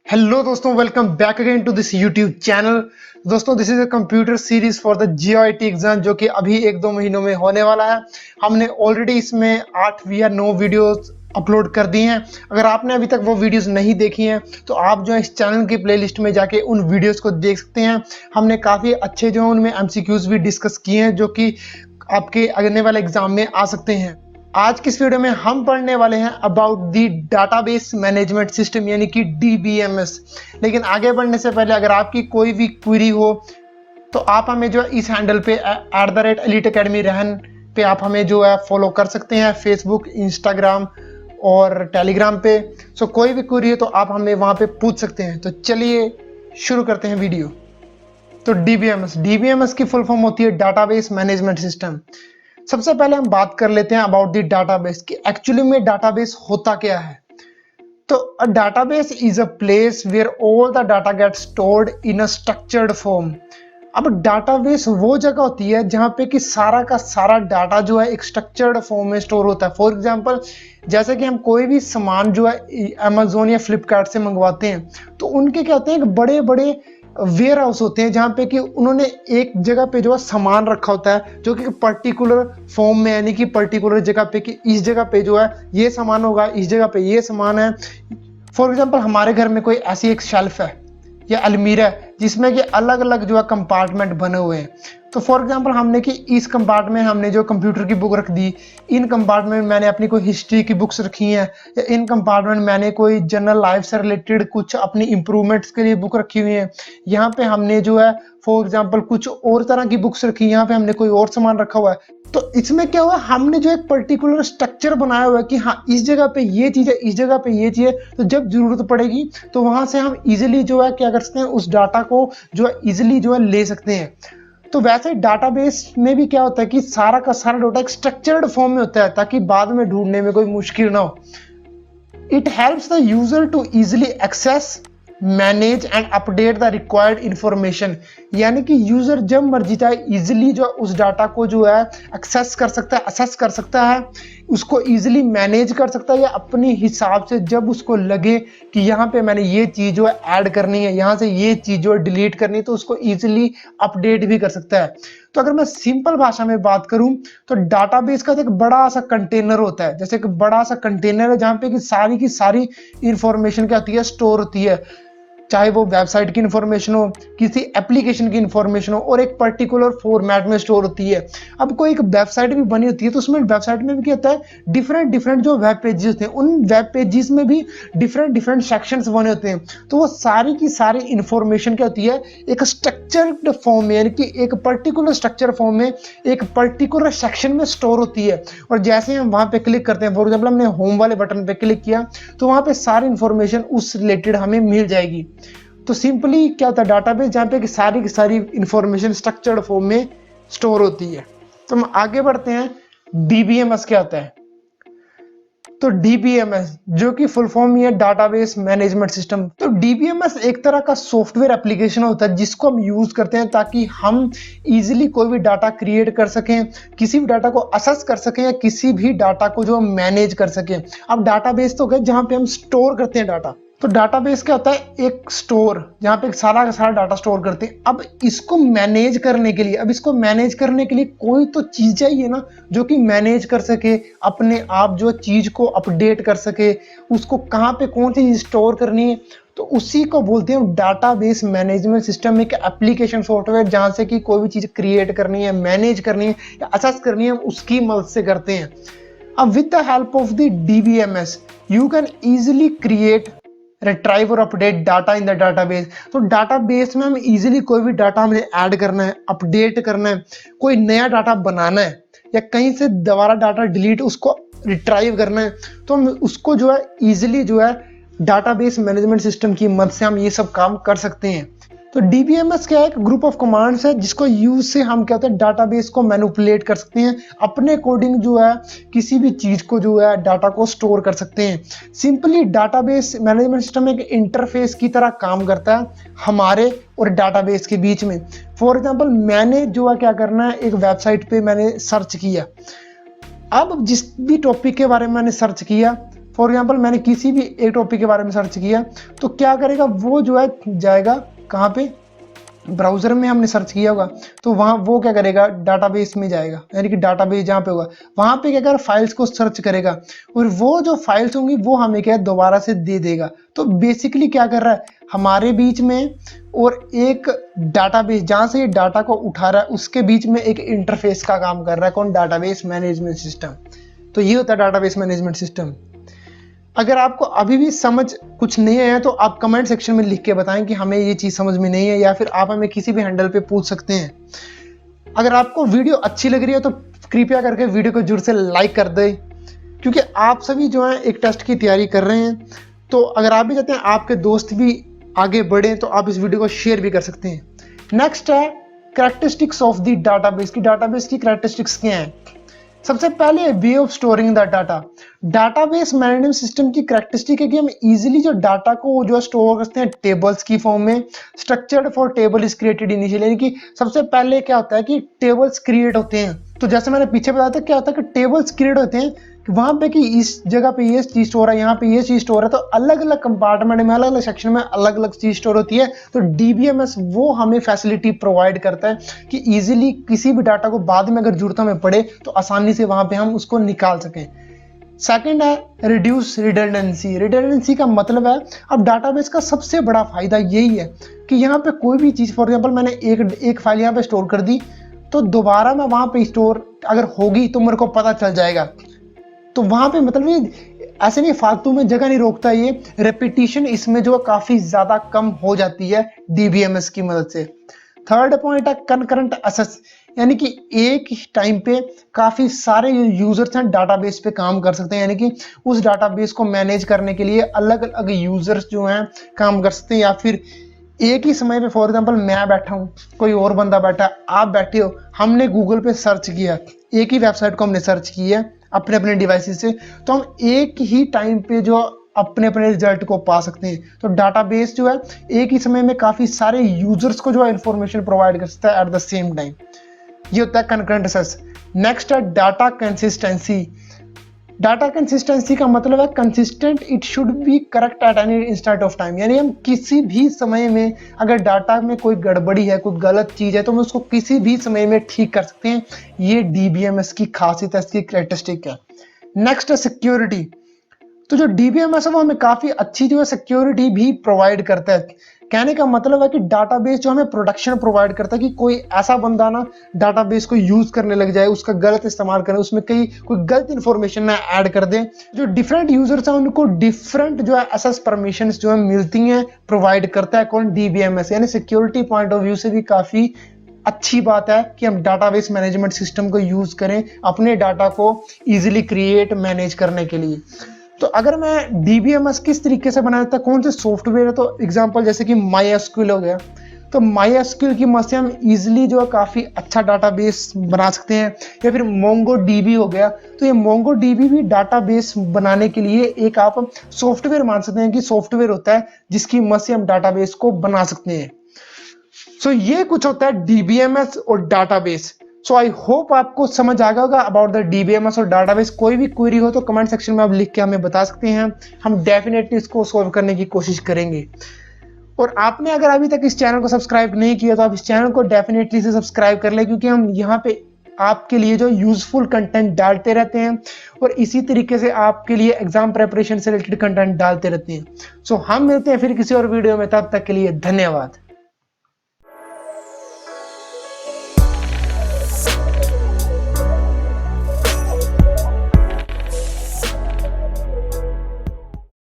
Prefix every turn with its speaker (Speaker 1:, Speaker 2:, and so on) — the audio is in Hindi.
Speaker 1: हेलो दोस्तों, welcome back again to this YouTube channel. दोस्तों, this is a computer series for the GIT exam जो कि अभी 1-2 महीनों में होने वाला है। हमने ऑलरेडी इसमें 8 या 9 वीडियोस अपलोड कर दिए हैं। अगर आपने अभी तक वो वीडियोस नहीं देखी हैं तो आप जो है इस चैनल की प्लेलिस्ट में जाके उन वीडियोस को देख सकते हैं। हमने काफ़ी अच्छे जो है उनमें एमसीक्यूज भी डिस्कस किए हैं जो कि आपके आने वाले एग्जाम में आ सकते हैं। आज की इस वीडियो में हम पढ़ने वाले हैं about the database management system यानी कि डीबीएमएस। लेकिन आगे बढ़ने से पहले अगर आपकी कोई भी क्वेरी हो तो आप हमें जो है इस हैंडल पे @elite academy रहन पे आप हमें जो है फॉलो कर सकते हैं, फेसबुक, इंस्टाग्राम और टेलीग्राम पे। सो कोई भी क्वेरी हो तो आप हमें वहाँ पे पूछ सकते हैं। तो चलिए शुरू करते हैं वीडियो। तो डीबीएमएस की फुल फॉर्म होती है डाटाबेस मैनेजमेंट सिस्टम। सबसे पहले हम बात कर लेते हैं अबाउट द डाटाबेस कि एक्चुअली में डाटाबेस होता क्या है। तो a database is a place where all the data get stored in a structured form. अब डाटाबेस वो जगह होती है जहाँ पे कि सारा का सारा डाटा जो है एक स्ट्रक्चर्ड फॉर्म में स्टोर होता है। फॉर एग्जांपल, जैसे कि हम कोई भी सामान जो है अमेजोन या फ्लिपकार्ट से मंगवाते हैं तो उनके क्या होते हैं, बड़े बड़े वेयर हाउस होते हैं जहाँ पे कि उन्होंने एक जगह पे जो है सामान रखा होता है जो कि पर्टिकुलर फॉर्म में, यानी कि पर्टिकुलर जगह पे कि इस जगह पे जो है ये सामान होगा, इस जगह पे ये सामान है। फॉर एग्जांपल, हमारे घर में कोई ऐसी एक शेल्फ है या अलमीरा है जिसमें कि अलग अलग जो है कंपार्टमेंट बने हुए हैं। तो फॉर एग्जांपल, हमने कि इस कंपार्टमेंट में हमने जो कंप्यूटर की बुक रख दी, इन कंपार्टमेंट में मैंने अपनी कोई हिस्ट्री की बुक्स रखी हैं, या इन कंपार्टमेंट में मैंने कोई जनरल लाइफ से रिलेटेड कुछ अपनी इंप्रूवमेंट्स के लिए बुक रखी हुई है। यहाँ पे हमने जो है फॉर एग्जांपल कुछ और तरह की बुक्स रखी, यहाँ पे हमने कोई और सामान रखा हुआ है। तो इसमें क्या हुआ, हमने जो एक पर्टिकुलर स्ट्रक्चर बनाया हुआ है कि हाँ इस जगह पे ये चीज़ है, इस जगह पे ये चीज़ है। तो जब जरूरत पड़ेगी तो वहां से हम इजिली जो है क्या कर सकते हैं, उस डाटा को जो है इजिली जो है ले सकते हैं। तो वैसे डाटाबेस में भी क्या होता है कि सारा का सारा डाटा एक स्ट्रक्चर्ड फॉर्म में होता है ताकि बाद में ढूंढने में कोई मुश्किल ना हो। It helps the user to easily access, manage and update the required information. यानी कि यूजर जब मर्जी चाहे इजिली जो उस डाटा को जो है एक्सेस कर सकता है, असेस कर सकता है, उसको इजिली मैनेज कर सकता है, या अपने हिसाब से जब उसको लगे कि यहाँ पे मैंने ये चीज़ जो है ऐड करनी है, यहाँ से ये चीज़ जो है डिलीट करनी है, तो उसको इजिली अपडेट भी कर सकता है। तो अगर मैं सिंपल भाषा में बात करूं तो डाटाबेस का एक बड़ा सा कंटेनर होता है, जैसे एक बड़ा सा कंटेनर है जहाँ पे की सारी इंफॉर्मेशन क्या होती है, स्टोर होती है। चाहे वो वेबसाइट की इंफॉर्मेशन हो, किसी एप्लीकेशन की इंफॉर्मेशन हो, और एक पर्टिकुलर फॉर्मेट में स्टोर होती है। अब कोई एक वेबसाइट भी बनी होती है तो उसमें वेबसाइट में भी क्या होता है, डिफरेंट डिफरेंट जो वेब पेजेस होते हैं, उन वेब पेजेस में भी डिफरेंट डिफरेंट सेक्शंस बने होते हैं। तो वो सारी की सारी इंफॉर्मेशन क्या होती है, एक स्ट्रक्चर्ड फॉर्म में, यानी कि एक पर्टिकुलर स्ट्रक्चर फॉर्म में एक पर्टिकुलर सेक्शन में स्टोर होती है। और जैसे हम वहां पे क्लिक करते हैं, फॉर एग्जाम्पल हमने होम वाले बटन पे क्लिक किया तो वहां पे सारी इंफॉर्मेशन उस रिलेटेड हमें मिल जाएगी। तो सिंपली क्या होता है, डाटाबेस जहाँ पे कि सारी इंफॉर्मेशन स्ट्रक्चर्ड फॉर्म में स्टोर होती है। तो हम आगे बढ़ते हैं, डीबीएमएस क्या होता है। तो डीबीएमएस जो कि फुल फॉर्म ही है डाटाबेस मैनेजमेंट सिस्टम। तो डीबीएमएस एक तरह का सॉफ्टवेयर एप्लीकेशन होता है जिसको हम यूज करते हैं ताकि हम इजीली कोई भी डाटा क्रिएट कर सकें, किसी भी डाटा को असेस कर सकें, या किसी भी डाटा को जो हम मैनेज कर सकें। अब डाटाबेस तो गए जहाँ पे हम स्टोर करते हैं डाटा। तो डाटाबेस क्या होता है, एक स्टोर जहाँ पे सारा का सारा डाटा स्टोर करते हैं। अब इसको मैनेज करने के लिए कोई तो चीज चाहिए ना जो कि मैनेज कर सके, अपने आप जो चीज को अपडेट कर सके, उसको कहाँ पे कौन सी चीज स्टोर करनी है। तो उसी को बोलते हैं डाटाबेस मैनेजमेंट सिस्टम, एक एप्लीकेशन सॉफ्टवेयर जहाँ से कि कोई भी चीज क्रिएट करनी है, मैनेज करनी है या असेस करनी है, उसकी मदद से करते हैं। अब with the help of the DBMS you can easily create, retrieve और update data in the database. तो डाटाबेस में हम इजीली कोई भी डाटा हमें ऐड करना है, अपडेट करना है, कोई नया डाटा बनाना है, या कहीं से दोबारा डाटा डिलीट उसको रिट्राइव करना है, तो हम उसको जो है इजीली जो है डाटाबेस मैनेजमेंट सिस्टम की मदद से हम ये सब काम कर सकते हैं। तो डीबीएमएस क्या है, एक ग्रुप ऑफ कमांड्स है जिसको यूज से हम क्या होता है डाटाबेस को मैनिपुलेट कर सकते हैं, अपने अकॉर्डिंग जो है किसी भी चीज को जो है डाटा को स्टोर कर सकते हैं। सिंपली डाटाबेस मैनेजमेंट सिस्टम एक इंटरफेस की तरह काम करता है हमारे और डाटाबेस के बीच में। फॉर एग्जांपल, मैंने जो है क्या करना है, एक वेबसाइट पे मैंने सर्च किया। अब जिस भी टॉपिक के बारे में मैंने सर्च किया, फॉर एग्जाम्पल मैंने किसी भी एक टॉपिक के बारे में सर्च किया तो क्या करेगा वो जो है जाएगा कहाँ पे, ब्राउजर में हमने सर्च किया होगा तो वहाँ वो क्या करेगा डाटाबेस में जाएगा, यानी कि डाटाबेस जहाँ पे होगा वहाँ पे क्या करेगा फाइल्स को सर्च करेगा और वो जो फाइल्स होंगी वो हमें क्या दोबारा से दे देगा। तो बेसिकली क्या कर रहा है हमारे बीच में और एक डाटाबेस जहाँ से ये डाटा को उठा रहा है उसके बीच में एक इंटरफेस का काम कर रहा है कौन, डाटाबेस मैनेजमेंट सिस्टम। तो ये होता है डाटाबेस मैनेजमेंट सिस्टम। अगर आपको अभी भी समझ कुछ नहीं है तो आप कमेंट सेक्शन में लिख के बताएं कि हमें ये चीज़ समझ में नहीं है, या फिर आप हमें किसी भी हैंडल पे पूछ सकते हैं। अगर आपको वीडियो अच्छी लग रही है तो कृपया करके वीडियो को जरूर से लाइक कर दें, क्योंकि आप सभी जो है एक टेस्ट की तैयारी कर रहे हैं। तो अगर आप भी चाहते हैं आपके दोस्त भी आगे बढ़े तो आप इस वीडियो को शेयर भी कर सकते हैं। नेक्स्ट है कैरेक्टरिस्टिक्स ऑफ द डाटाबेस की, डाटाबेस की कैरेक्टरिस्टिक्स क्या हैं। सबसे पहले way of storing the data. Database management system की कैरेक्टरिस्टिक है कि हम इजीली जो डाटा को जो स्टोर करते हैं टेबल्स की फॉर्म में। Structured for table is created initially, यानी कि सबसे पहले क्या होता है कि टेबल्स क्रिएट होते हैं। तो जैसे मैंने पीछे बताया था क्या होता है कि टेबल्स क्रिएट होते हैं कि वहां पे कि इस जगह पे ये चीज स्टोर है, यहाँ पे ये चीज स्टोर है, तो अलग अलग कंपार्टमेंट में अलग अलग सेक्शन में अलग अलग चीज स्टोर होती है। तो डीबीएमएस वो हमें फैसिलिटी प्रोवाइड करता है कि इजीली किसी भी डाटा को बाद में अगर जरूरत में पड़े तो आसानी से वहां पे हम उसको निकाल सकें। सेकंड है रिड्यूस रिडंडेंसी। रिडंडेंसी का मतलब है अब डाटाबेस का सबसे बड़ा फायदा यही है कि यहाँ पे कोई भी चीज फॉर एग्जांपल मैंने एक फाइल यहाँ पे स्टोर कर दी तो दोबारा मैं वहां पे स्टोर अगर होगी तो मेरे को पता चल जाएगा। तो वहां पे मतलब ये ऐसे नहीं फालतू में जगह नहीं रोकता, ये रेपिटेशन इसमें जो काफी ज्यादा कम हो जाती है डीबीएमएस की मदद से। थर्ड पॉइंट है कंकरेंट एक्सेस, यानी कि एक ही टाइम पे काफी सारे यूजर्स हैं डाटाबेस पे काम कर सकते हैं, यानी कि उस डाटाबेस को मैनेज करने के लिए अलग अलग यूजर्स जो हैं काम कर सकते हैं। या फिर एक ही समय पे फॉर एग्जांपल मैं बैठा हूँ, कोई और बंदा बैठा है, आप बैठे हो, हमने गूगल पे सर्च किया, एक ही वेबसाइट को हमने सर्च की है अपने अपने डिवाइसेस से, तो हम एक ही टाइम पे जो अपने अपने रिजल्ट को पा सकते हैं। तो डाटाबेस जो है एक ही समय में काफी सारे यूजर्स को जो है इंफॉर्मेशन प्रोवाइड कर सकता है एट द सेम टाइम। ये होता है कंकरेंट एक्सेस। नेक्स्ट है डाटा कंसिस्टेंसी। डाटा कंसिस्टेंसी का मतलब है consistent, it should be correct at any instant of time, यानी हम किसी भी समय में अगर डाटा में कोई गड़बड़ी है, कोई गलत चीज है तो हम उसको किसी भी समय में ठीक कर सकते हैं। ये डीबीएमएस की खासियत है, इसकी कैरेक्टरिस्टिक है। नेक्स्ट है सिक्योरिटी। तो जो डीबीएमएस है वो हमें काफी अच्छी जो है सिक्योरिटी भी प्रोवाइड करता है। कहने का मतलब है कि डाटाबेस जो हमें प्रोटेक्शन प्रोवाइड करता है कि कोई ऐसा बंदा ना डाटाबेस को यूज करने लग जाए, उसका गलत इस्तेमाल करे, उसमें कोई गलत इंफॉर्मेशन ना ऐड कर दे। जो डिफरेंट यूजर्स हैं उनको डिफरेंट जो है एक्सेस परमिशंस जो है मिलती हैं, प्रोवाइड करता है कौन, डीबीएमएस। यानी सिक्योरिटी पॉइंट ऑफ व्यू से भी काफी अच्छी बात है कि हम डाटाबेस मैनेजमेंट सिस्टम को यूज करें अपने डाटा को इजीली क्रिएट मैनेज करने के लिए। तो अगर मैं डीबीएमएस किस तरीके से बनाया था, कौन से सॉफ्टवेयर है, तो एग्जांपल जैसे कि MySQL हो गया, तो MySQL की मदद से हम इजीली जो है काफी अच्छा डाटाबेस बना सकते हैं। या फिर MongoDB हो गया, तो ये MongoDB भी डाटाबेस बनाने के लिए एक आप सॉफ्टवेयर मान सकते हैं कि सॉफ्टवेयर होता है जिसकी मदद से हम डाटाबेस को बना सकते हैं। सो ये कुछ होता है डीबीएमएस और डाटाबेस। सो आई होप आपको समझ आ गया होगा अबाउट द डीबीएमएस और डाटाबेस। कोई भी क्वेरी हो तो कमेंट सेक्शन में आप लिख के हमें बता सकते हैं, हम डेफिनेटली इसको सॉल्व करने की कोशिश करेंगे। और आपने अगर अभी तक इस चैनल को सब्सक्राइब नहीं किया तो आप इस चैनल को डेफिनेटली से सब्सक्राइब कर ले, क्योंकि हम यहाँ पे आपके लिए जो यूजफुल कंटेंट डालते रहते हैं और इसी तरीके से आपके लिए एग्जाम प्रेपरेशन से रिलेटेड कंटेंट डालते रहते हैं। सो हम मिलते हैं फिर किसी और वीडियो में, तब तक के लिए धन्यवाद।